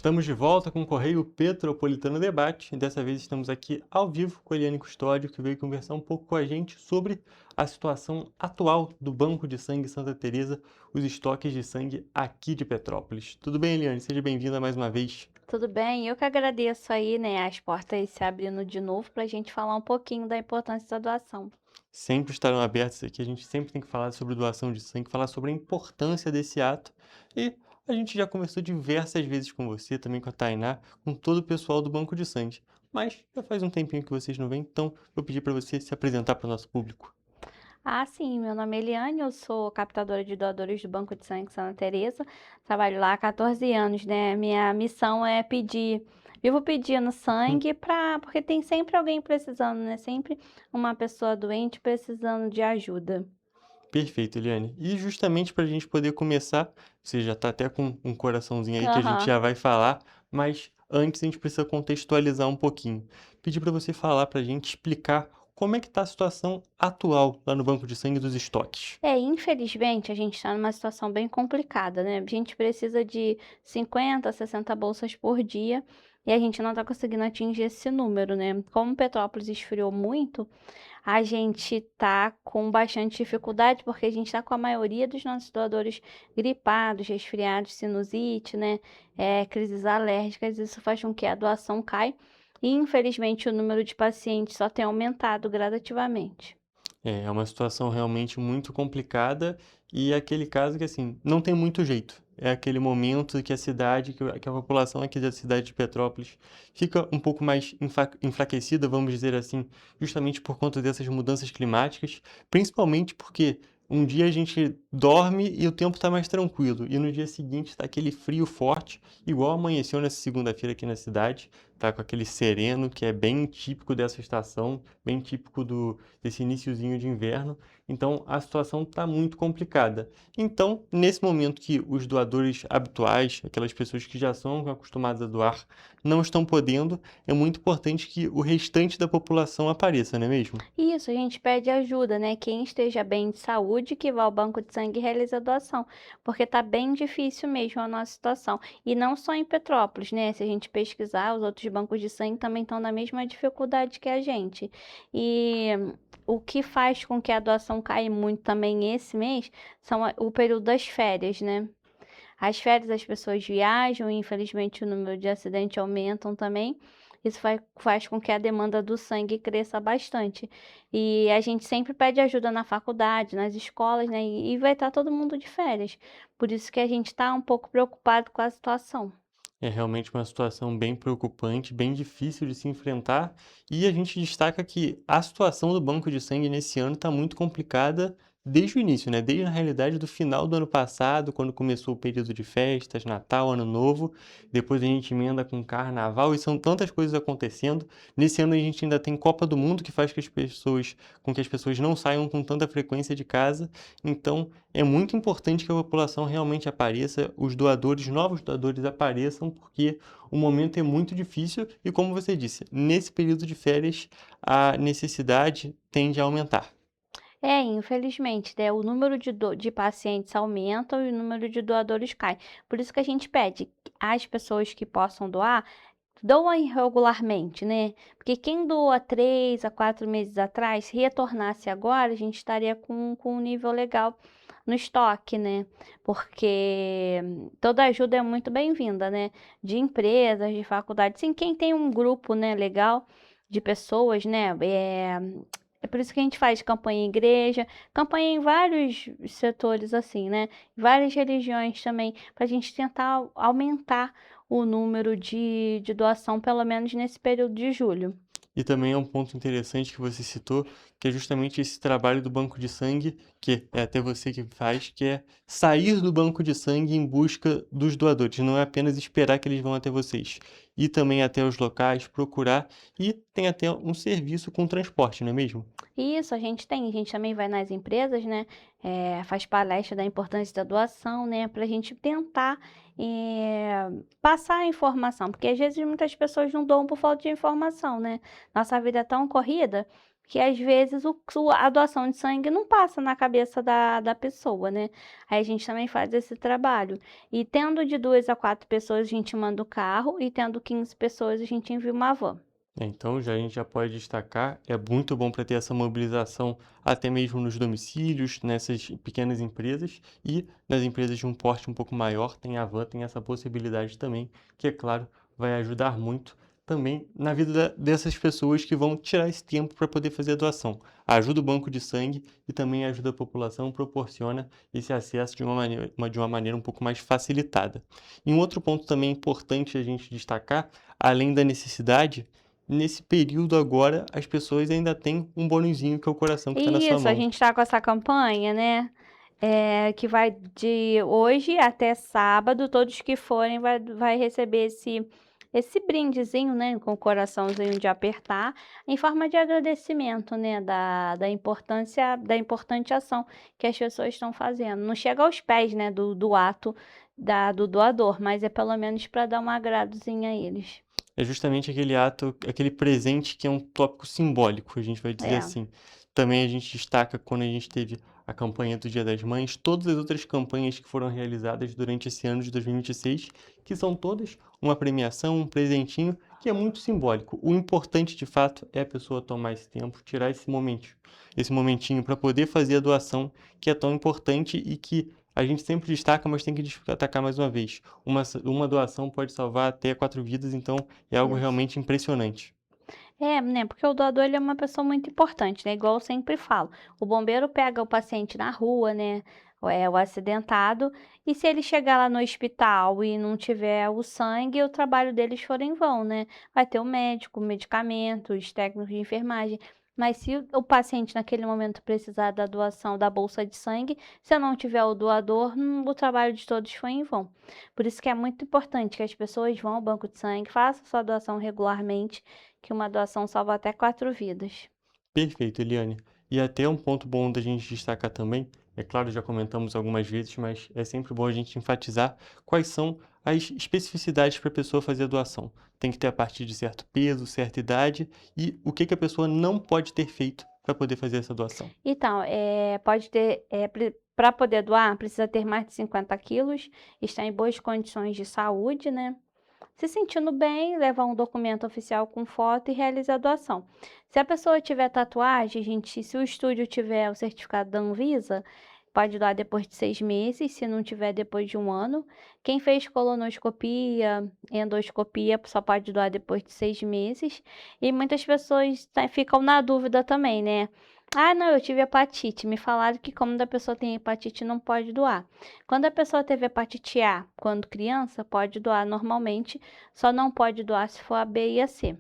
Estamos de volta com o Correio Petropolitano Debate e dessa vez estamos aqui ao vivo com a Eliane Custódio, que veio conversar um pouco com a gente sobre a situação atual do Banco de Sangue Santa Teresa, os estoques de sangue aqui de Petrópolis. Tudo bem, Eliane? Seja bem-vinda mais uma vez. Tudo bem, eu que agradeço aí, né, as portas se abrindo de novo para a gente falar um pouquinho da importância da doação. Sempre estarão abertos aqui, a gente sempre tem que falar sobre doação de sangue, falar sobre a importância desse ato e a gente já conversou diversas vezes com você, também com a Tainá, com todo o pessoal do Banco de Sangue. Mas já faz um tempinho que vocês não vêm, então vou pedir para você se apresentar para o nosso público. Ah, sim, meu nome é Eliane, eu sou captadora de doadores do Banco de Sangue Santa Teresa, trabalho lá há 14 anos, né? Minha missão é vivo pedindo sangue porque tem sempre alguém precisando, né? Sempre uma pessoa doente precisando de ajuda. Perfeito, Eliane. E justamente para a gente poder começar, você já está até com um coraçãozinho aí que a gente já vai falar, mas antes a gente precisa contextualizar um pouquinho. Pedir para você falar para a gente, explicar como é que está a situação atual lá no Banco de Sangue dos estoques. Infelizmente a gente está numa situação bem complicada, né? A gente precisa de 50, 60 bolsas por dia e a gente não está conseguindo atingir esse número, né? Como Petrópolis esfriou muito, a gente está com bastante dificuldade porque a gente está com a maioria dos nossos doadores gripados, resfriados, sinusite, né? Crises alérgicas, isso faz com que a doação caia e infelizmente o número de pacientes só tem aumentado gradativamente. É uma situação realmente muito complicada e é aquele caso que, assim, não tem muito jeito. É aquele momento que a cidade, que a população aqui da cidade de Petrópolis fica um pouco mais enfraquecida, vamos dizer assim, justamente por conta dessas mudanças climáticas, principalmente porque um dia a gente dorme e o tempo está mais tranquilo, e no dia seguinte está aquele frio forte, igual amanheceu nessa segunda-feira aqui na cidade, tá com aquele sereno que é bem típico dessa estação, bem típico desse iniciozinho de inverno, então a situação está muito complicada. Então, nesse momento que os doadores habituais, aquelas pessoas que já são acostumadas a doar, não estão podendo, é muito importante que o restante da população apareça, não é mesmo? Isso, a gente pede ajuda, né? Quem esteja bem de saúde, que vá ao banco de sangue e realize a doação, porque tá bem difícil mesmo a nossa situação. E não só em Petrópolis, né? Se a gente pesquisar, os outros bancos de sangue também estão na mesma dificuldade que a gente. E o que faz com que a doação caia muito também esse mês são o período das férias, né? As férias as pessoas viajam e infelizmente o número de acidentes aumentam também. Isso faz com que a demanda do sangue cresça bastante. E a gente sempre pede ajuda na faculdade, nas escolas, né? E vai estar todo mundo de férias. Por isso que a gente está um pouco preocupado com a situação. É realmente uma situação bem preocupante, bem difícil de se enfrentar, e a gente destaca que a situação do banco de sangue nesse ano está muito complicada desde o início, né? Desde, na realidade, do final do ano passado, quando começou o período de festas, Natal, Ano Novo, depois a gente emenda com Carnaval, e são tantas coisas acontecendo. Nesse ano a gente ainda tem Copa do Mundo, que faz com que as pessoas não saiam com tanta frequência de casa, então é muito importante que a população realmente apareça, os doadores, novos doadores apareçam, porque o momento é muito difícil e, como você disse, nesse período de férias a necessidade tende a aumentar. Infelizmente, né, o número de pacientes aumenta e o número de doadores cai. Por isso que a gente pede às pessoas que possam doar, doem regularmente, né? Porque quem doa 3 a 4 meses atrás, se retornasse agora, a gente estaria com um nível legal no estoque, né? Porque toda ajuda é muito bem-vinda, né? De empresas, de faculdades, sim, quem tem um grupo, né, legal de pessoas, né? É por isso que a gente faz campanha em igreja, campanha em vários setores assim, né? Várias religiões também, para a gente tentar aumentar o número de doação, pelo menos nesse período de julho. E também é um ponto interessante que você citou, que é justamente esse trabalho do banco de sangue, que é até você que faz, que é sair do banco de sangue em busca dos doadores, não é apenas esperar que eles vão até vocês. Ir também até os locais, procurar, e tem até um serviço com transporte, não é mesmo? Isso, a gente também vai nas empresas, né? Faz palestra da importância da doação, né? Para a gente tentar passar a informação, porque às vezes muitas pessoas não doam por falta de informação, né? Nossa vida é tão corrida que às vezes a doação de sangue não passa na cabeça da pessoa, né? Aí a gente também faz esse trabalho. E tendo de 2 a 4 pessoas, a gente manda o carro, e tendo 15 pessoas, a gente envia uma van. Então, a gente já pode destacar, é muito bom para ter essa mobilização até mesmo nos domicílios, nessas pequenas empresas e nas empresas de um porte um pouco maior, tem a van, tem essa possibilidade também, que é claro, vai ajudar muito também na vida dessas pessoas que vão tirar esse tempo para poder fazer a doação. Ajuda o banco de sangue e também ajuda a população, proporciona esse acesso de uma maneira um pouco mais facilitada. E um outro ponto também importante a gente destacar, além da necessidade, nesse período agora, as pessoas ainda têm um bonuzinho que é o coração que está na sua Isso, mão. a gente está com essa campanha, né? Que vai de hoje até sábado, todos que forem vai receber esse brindezinho, né, com o coraçãozinho de apertar, em forma de agradecimento, né, da importante ação que as pessoas estão fazendo. Não chega aos pés, né, do ato do doador, mas é pelo menos para dar um agradozinho a eles. É justamente aquele ato, aquele presente que é um tópico simbólico, a gente vai dizer assim. Também a gente destaca quando a gente teve a campanha do Dia das Mães, todas as outras campanhas que foram realizadas durante esse ano de 2026, que são todas uma premiação, um presentinho, que é muito simbólico. O importante, de fato, é a pessoa tomar esse tempo, tirar esse momentinho para poder fazer a doação, que é tão importante e que a gente sempre destaca, mas tem que destacar mais uma vez. Uma doação pode salvar até 4 vidas, então é algo realmente impressionante. Né, porque o doador ele é uma pessoa muito importante, né? Igual eu sempre falo, o bombeiro pega o paciente na rua, né? O acidentado, e se ele chegar lá no hospital e não tiver o sangue, o trabalho deles for em vão, né? Vai ter o médico, medicamentos, técnicos de enfermagem. Mas se o paciente naquele momento precisar da doação da bolsa de sangue, se não tiver o doador, o trabalho de todos foi em vão. Por isso que é muito importante que as pessoas vão ao banco de sangue, façam sua doação regularmente, que uma doação salva até 4 vidas. Perfeito, Eliane. E até um ponto bom da gente destacar também, é claro, já comentamos algumas vezes, mas é sempre bom a gente enfatizar quais são as especificidades para a pessoa fazer a doação. Tem que ter a partir de certo peso, certa idade e o que a pessoa não pode ter feito para poder fazer essa doação. Então, para poder doar, precisa ter mais de 50 quilos, estar em boas condições de saúde, né? Se sentindo bem, levar um documento oficial com foto e realizar a doação. Se a pessoa tiver tatuagem, se o estúdio tiver o certificado da Anvisa, pode doar depois de 6 meses, se não tiver depois de 1 ano. Quem fez colonoscopia, endoscopia, só pode doar depois de 6 meses. E muitas pessoas ficam na dúvida também, né? Ah, não, eu tive hepatite. Me falaram que como a pessoa tem hepatite, não pode doar. Quando a pessoa teve hepatite A, quando criança, pode doar normalmente, só não pode doar se for a B e a C.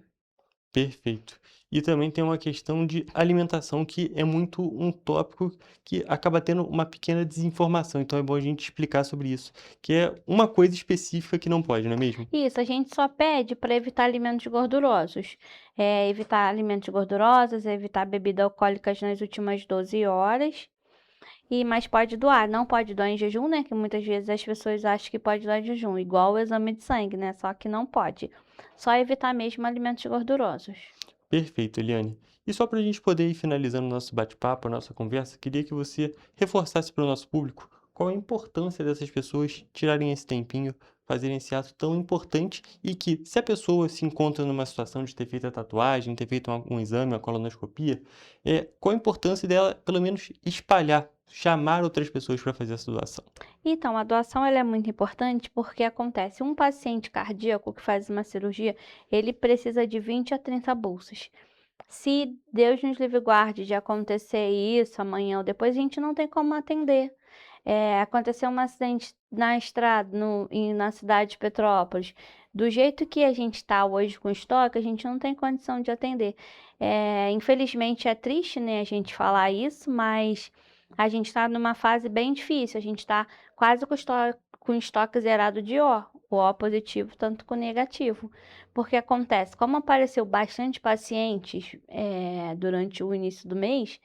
Perfeito. E também tem uma questão de alimentação que é muito um tópico que acaba tendo uma pequena desinformação. Então é bom a gente explicar sobre isso, que é uma coisa específica que não pode, não é mesmo? Isso, a gente só pede para evitar alimentos gordurosos. Evitar alimentos gordurosos, evitar bebidas alcoólicas nas últimas 12 horas. Mas pode doar, não pode doar em jejum, né? Que muitas vezes as pessoas acham que pode doar em jejum, igual o exame de sangue, né? Só que não pode. Só evitar mesmo alimentos gordurosos. Perfeito, Eliane. E só para a gente poder ir finalizando o nosso bate-papo, a nossa conversa, queria que você reforçasse para o nosso público qual a importância dessas pessoas tirarem esse tempinho, fazerem esse ato tão importante e que, se a pessoa se encontra numa situação de ter feito a tatuagem, ter feito um exame, uma colonoscopia, qual a importância dela, pelo menos, espalhar, chamar outras pessoas para fazer essa doação? Então, a doação ela é muito importante porque acontece, um paciente cardíaco que faz uma cirurgia, ele precisa de 20 a 30 bolsas. Se Deus nos livre e guarde de acontecer isso amanhã ou depois, a gente não tem como atender. Aconteceu um acidente na estrada, na cidade de Petrópolis. Do jeito que a gente está hoje com estoque, a gente não tem condição de atender. Infelizmente é triste, né, a gente falar isso, mas a gente está numa fase bem difícil. A gente está quase com estoque zerado de O positivo, tanto com negativo. Porque acontece, como apareceu bastante pacientes durante o início do mês,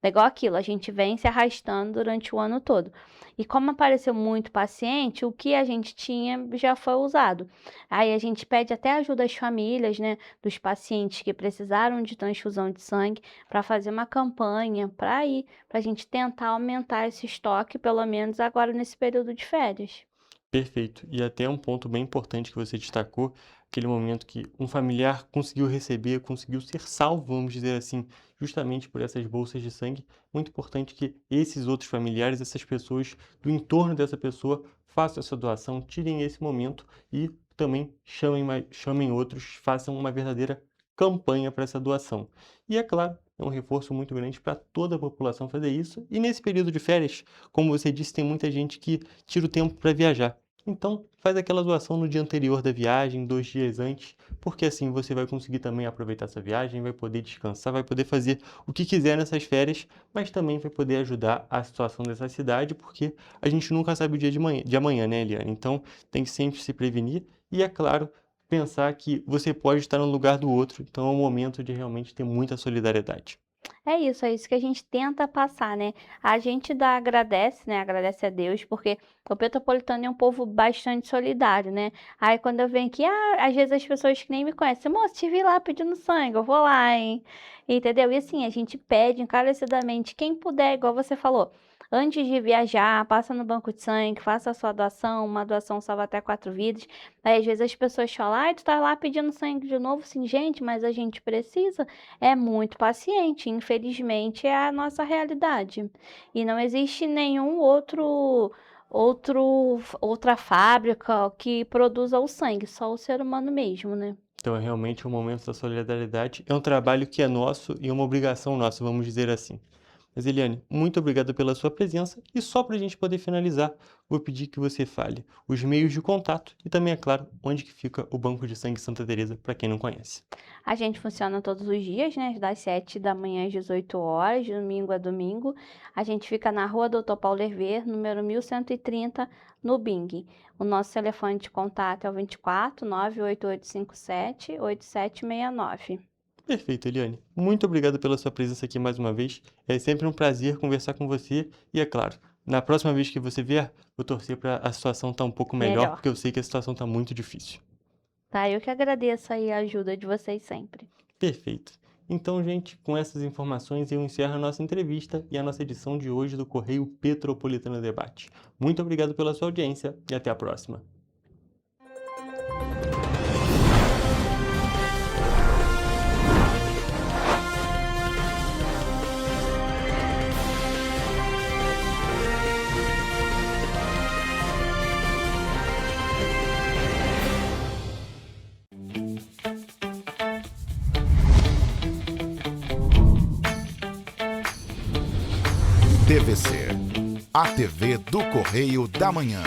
É igual aquilo, a gente vem se arrastando durante o ano todo. E como apareceu muito paciente, o que a gente tinha já foi usado. Aí a gente pede até ajuda às famílias, né, dos pacientes que precisaram de transfusão de sangue, para fazer uma campanha para a gente tentar aumentar esse estoque, pelo menos agora nesse período de férias. Perfeito. E até um ponto bem importante que você destacou, aquele momento que um familiar conseguiu receber, conseguiu ser salvo, vamos dizer assim, justamente por essas bolsas de sangue. Muito importante que esses outros familiares, essas pessoas do entorno dessa pessoa, façam essa doação, tirem esse momento e também chamem outros, façam uma verdadeira campanha para essa doação. E é claro, é um reforço muito grande para toda a população fazer isso. E nesse período de férias, como você disse, tem muita gente que tira o tempo para viajar. Então, faz aquela doação no dia anterior da viagem, 2 dias antes, porque assim você vai conseguir também aproveitar essa viagem, vai poder descansar, vai poder fazer o que quiser nessas férias, mas também vai poder ajudar a situação dessa cidade, porque a gente nunca sabe o dia de amanhã, né, Eliane? Então, tem que sempre se prevenir e, é claro, pensar que você pode estar no lugar do outro, então é um momento de realmente ter muita solidariedade. É isso que a gente tenta passar, né? A gente agradece, né? Agradece a Deus, porque o Petropolitano é um povo bastante solidário, né? Aí quando eu venho aqui, às vezes as pessoas que nem me conhecem, moço, te vi lá pedindo sangue, eu vou lá, hein? Entendeu? E assim, a gente pede encarecidamente, quem puder, igual você falou, antes de viajar, passa no banco de sangue, faça a sua doação, uma doação salva até 4 vidas. Aí às vezes as pessoas falam, tu tá lá pedindo sangue de novo, sim, gente, mas a gente precisa, é muito paciente, infelizmente é a nossa realidade. E não existe nenhum outra fábrica que produza o sangue, só o ser humano mesmo, né? Então é realmente um momento da solidariedade, é um trabalho que é nosso e uma obrigação nossa, vamos dizer assim. Mas Eliane, muito obrigado pela sua presença e só para a gente poder finalizar, vou pedir que você fale os meios de contato e também, é claro, onde que fica o Banco de Sangue Santa Teresa, para quem não conhece. A gente funciona todos os dias, né, das 7 da manhã às 18 horas, de domingo a domingo. A gente fica na Rua Dr. Paulo Hervé, número 1130, no Bing. O nosso telefone de contato é o 24 98857 8769. Perfeito, Eliane. Muito obrigado pela sua presença aqui mais uma vez. É sempre um prazer conversar com você e, é claro, na próxima vez que você vier, vou torcer para a situação estar um pouco melhor, porque eu sei que a situação está muito difícil. Tá, eu que agradeço aí a ajuda de vocês sempre. Perfeito. Então, gente, com essas informações eu encerro a nossa entrevista e a nossa edição de hoje do Correio Petropolitano Debate. Muito obrigado pela sua audiência e até a próxima. TVC, a TV do Correio da Manhã.